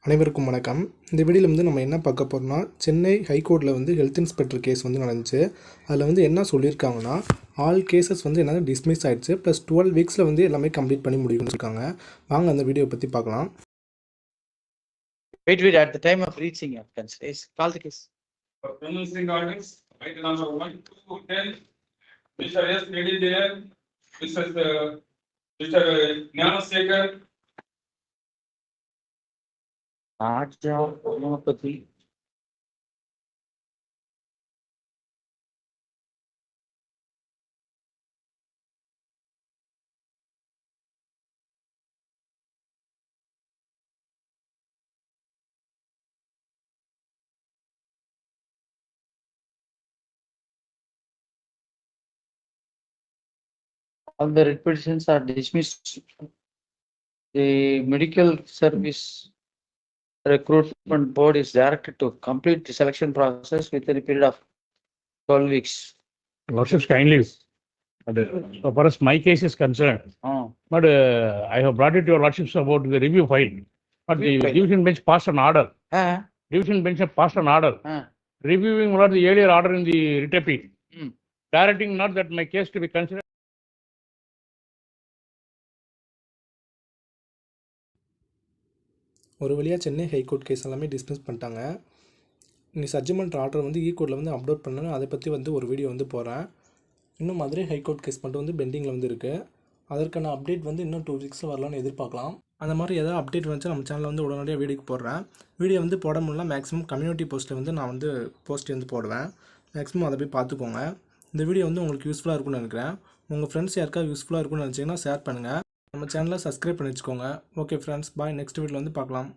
அனைவருக்கும் வணக்கம். இந்த வீடியோவில் வந்து நம்ம என்ன பார்க்க போகிறோம்னா, சென்னை ஹைகோர்ட்டில் வந்து ஹெல்த் இன்ஸ்பெக்டர் கேஸ் வந்து நடந்துச்சு. அதில் வந்து என்ன சொல்லியிருக்காங்கன்னா, ஆல் கேசஸ் வந்து என்னது டிஸ்மிஸ் ஆகிடுச்சு, ப்ளஸ் 12 வீக்ஸில் வந்து எல்லாமே கம்ப்ளீட் பண்ணி முடியும்னு இருக்காங்க. வாங்க அந்த வீடியோ பற்றி பார்க்கலாம். Wait, at the time of reaching your case, call the case. Pronouncing orders, item number 1 to 10, Mr. S. Nedidiyar, Mr. Gnanasekhar, Raja Umapathi. All the writ petitions are dismissed. The medical service recruitment board is directed to complete the selection process within a period of 12 weeks. Lordships kindly, so far as my case is concerned, but I have brought it to your Lordships about the review file. But the Review file. division bench passed an order. Division bench have passed an order reviewing what the earlier order in the writ appeal, directing not that my case to be considered. ஒரு வழியாக Chennai high court case எல்லாமே dismiss பண்ணிட்டாங்க. நீ சட்ஜ்மெண்ட் order வந்து ஈகோர்ட்டில் வந்து upload பண்ணணும். அதை பற்றி வந்து ஒரு வீடியோ வந்து போகிறேன். இன்னும் மதுரை ஹைகோர்ட் கேஸ் மட்டும் வந்து பெண்டிங்கில் வந்து இருக்குது. அதற்கான அப்டேட் வந்து இன்னும் 2 வீக்ஸில் வரலான்னு எதிர்பார்க்கலாம். அந்த மாதிரி ஏதாவது அப்டேட் வந்துச்சு நம்ம சேனலில் வந்து உடனடியாக வீடியோக்கு போடுறேன். வீடியோ வந்து போட முடியல, மேக்ஸிமம் கம்யூனிட்டி போஸ்ட்டில் வந்து நான் வந்து போஸ்ட் வந்து போடுவேன். மேக்ஸிமம் அதை போய் பார்த்துக்கோங்க. இந்த வீடியோ வந்து உங்களுக்கு யூஸ்ஃபுல்லாக இருக்கும்னு நினைக்கிறேன். உங்கள் ஃப்ரெண்ட்ஸ் யாருக்காவது யூஸ்ஃபுல்லாக இருக்கும்னு நினச்சிங்கன்னா ஷேர் பண்ணுங்கள். நம்ம சேனலை சப்ஸ்கிரைப் பண்ணி வச்சுக்கோங்க. ஓகே ஃப்ரெண்ட்ஸ், பாய். நெக்ஸ்ட் வீடியோவில் வந்து பார்க்கலாம்.